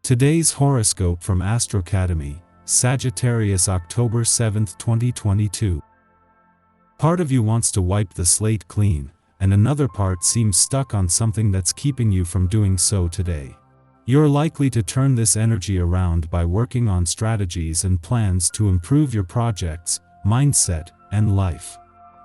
Today's horoscope from Astrocademy, Sagittarius, October 7, 2022. Part of you wants to wipe the slate clean, and another part seems stuck on something that's keeping you from doing so today. You're likely to turn this energy around by working on strategies and plans to improve your projects, mindset, and life.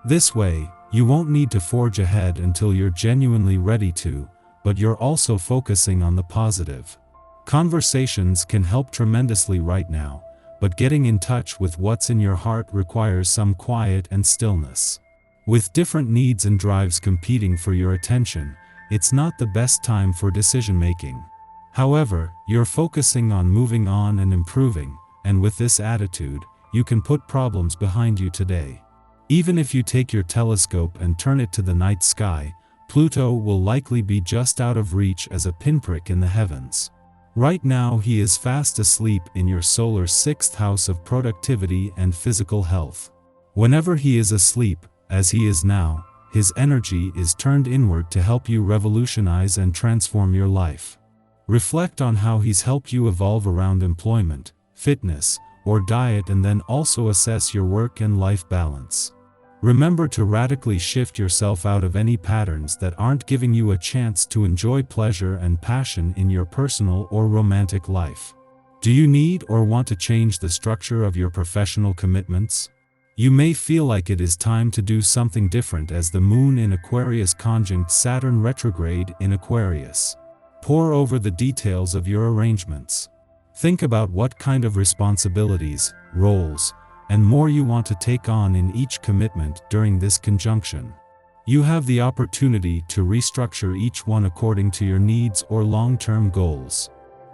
This way, you won't need to forge ahead until you're genuinely ready to, but you're also focusing on the positive. Conversations can help tremendously right now, but getting in touch with what's in your heart requires some quiet and stillness. With different needs and drives competing for your attention, it's not the best time for decision-making. However, you're focusing on moving on and improving, and with this attitude, you can put problems behind you today. Even if you take your telescope and turn it to the night sky, Pluto will likely be just out of reach as a pinprick in the heavens. Right now he is fast asleep in your solar sixth house of productivity and physical health. Whenever he is asleep, as he is now, his energy is turned inward to help you revolutionize and transform your life. Reflect on how he's helped you evolve around employment, fitness, or diet, and then also assess your work and life balance. Remember to radically shift yourself out of any patterns that aren't giving you a chance to enjoy pleasure and passion in your personal or romantic life. Do you need or want to change the structure of your professional commitments? You may feel like it is time to do something different as the Moon in Aquarius conjunct Saturn retrograde in Aquarius. Pore over the details of your arrangements. Think about what kind of responsibilities, roles, and more you want to take on in each commitment during this conjunction. You have the opportunity to restructure each one according to your needs or long-term goals.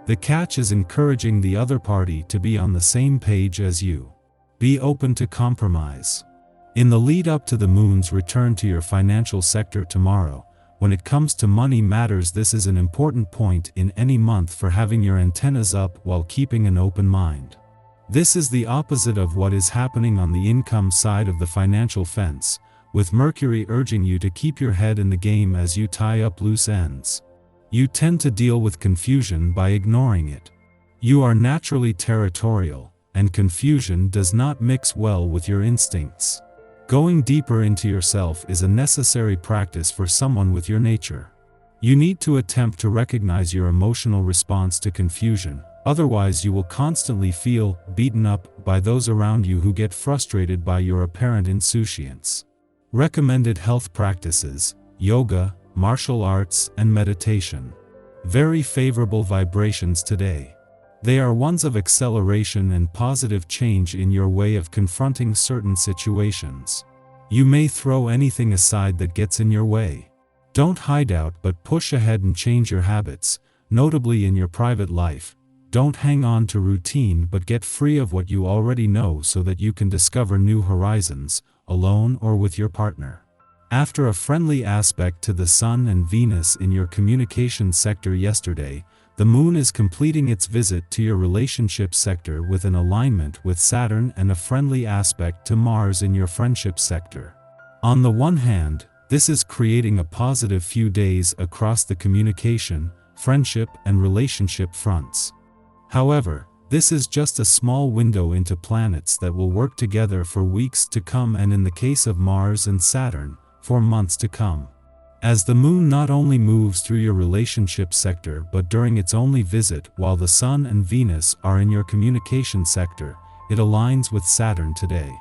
The catch is encouraging the other party to be on the same page as you. Be open to compromise. In the lead up to the Moon's return to your financial sector tomorrow, when it comes to money matters, this is an important point in any month for having your antennas up while keeping an open mind. This is the opposite of what is happening on the income side of the financial fence, with Mercury urging you to keep your head in the game as you tie up loose ends. You tend to deal with confusion by ignoring it. You are naturally territorial, and confusion does not mix well with your instincts. Going deeper into yourself is a necessary practice for someone with your nature. You need to attempt to recognize your emotional response to confusion. Otherwise, you will constantly feel beaten up by those around you who get frustrated by your apparent insouciance. Recommended health practices: yoga, martial arts, and meditation. Very favorable vibrations today. They are ones of acceleration and positive change in your way of confronting certain situations. You may throw anything aside that gets in your way. Don't hide out, but push ahead and change your habits, notably in your private life. Don't hang on to routine, but get free of what you already know so that you can discover new horizons, alone or with your partner. After a friendly aspect to the Sun and Venus in your communication sector yesterday, the Moon is completing its visit to your relationship sector with an alignment with Saturn and a friendly aspect to Mars in your friendship sector. On the one hand, this is creating a positive few days across the communication, friendship, and relationship fronts. However, this is just a small window into planets that will work together for weeks to come, and in the case of Mars and Saturn, for months to come. As the Moon not only moves through your relationship sector but during its only visit while the Sun and Venus are in your communication sector, it aligns with Saturn today.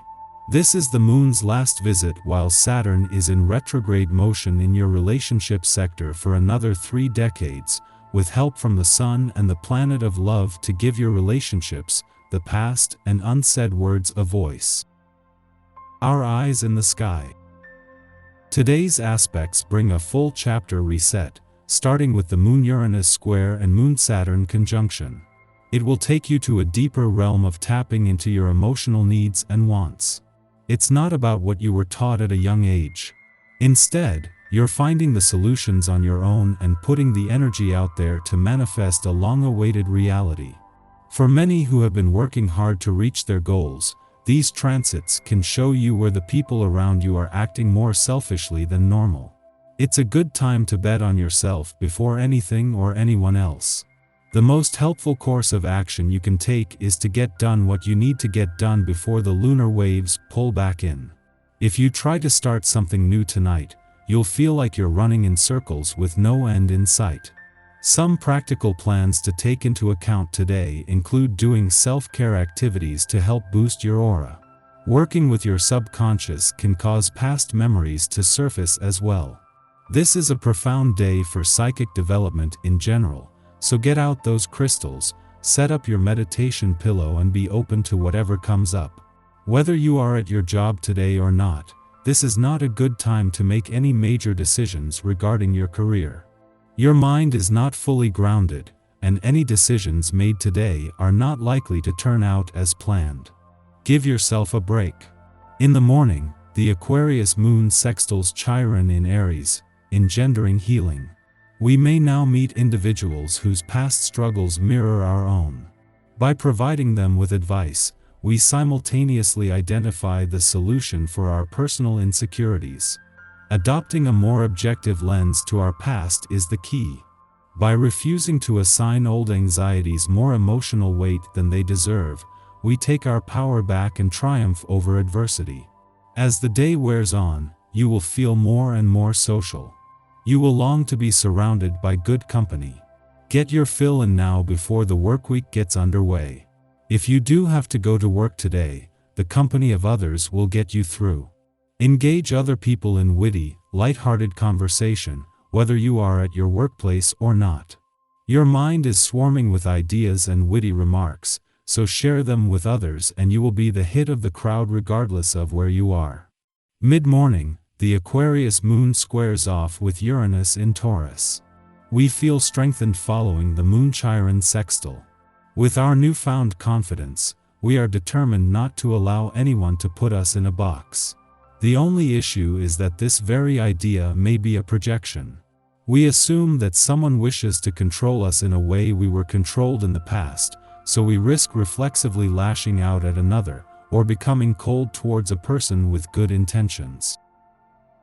This is the Moon's last visit while Saturn is in retrograde motion in your relationship sector for another 3 decades, with help from the Sun and the planet of love to give your relationships, the past, and unsaid words a voice. Our eyes in the sky. Today's aspects bring a full chapter reset, starting with the Moon-Uranus square and Moon-Saturn conjunction. It will take you to a deeper realm of tapping into your emotional needs and wants. It's not about what you were taught at a young age. Instead, you're finding the solutions on your own and putting the energy out there to manifest a long-awaited reality. For many who have been working hard to reach their goals, these transits can show you where the people around you are acting more selfishly than normal. It's a good time to bet on yourself before anything or anyone else. The most helpful course of action you can take is to get done what you need to get done before the lunar waves pull back in. If you try to start something new tonight, you'll feel like you're running in circles with no end in sight. Some practical plans to take into account today include doing self-care activities to help boost your aura. Working with your subconscious can cause past memories to surface as well. This is a profound day for psychic development in general, so get out those crystals, set up your meditation pillow and be open to whatever comes up. Whether you are at your job today or not, this is not a good time to make any major decisions regarding your career. Your mind is not fully grounded, and any decisions made today are not likely to turn out as planned. Give yourself a break. In the morning, the Aquarius moon sextiles Chiron in Aries, engendering healing. We may now meet individuals whose past struggles mirror our own. By providing them with advice, we simultaneously identify the solution for our personal insecurities. Adopting a more objective lens to our past is the key. By refusing to assign old anxieties more emotional weight than they deserve, we take our power back and triumph over adversity. As the day wears on, you will feel more and more social. You will long to be surrounded by good company. Get your fill in now before the workweek gets underway. If you do have to go to work today, the company of others will get you through. Engage other people in witty, light-hearted conversation, whether you are at your workplace or not. Your mind is swarming with ideas and witty remarks, so share them with others and you will be the hit of the crowd regardless of where you are. Mid-morning, the Aquarius moon squares off with Uranus in Taurus. We feel strengthened following the moon-Chiron sextile. With our newfound confidence, we are determined not to allow anyone to put us in a box. The only issue is that this very idea may be a projection. We assume that someone wishes to control us in a way we were controlled in the past, so we risk reflexively lashing out at another, or becoming cold towards a person with good intentions.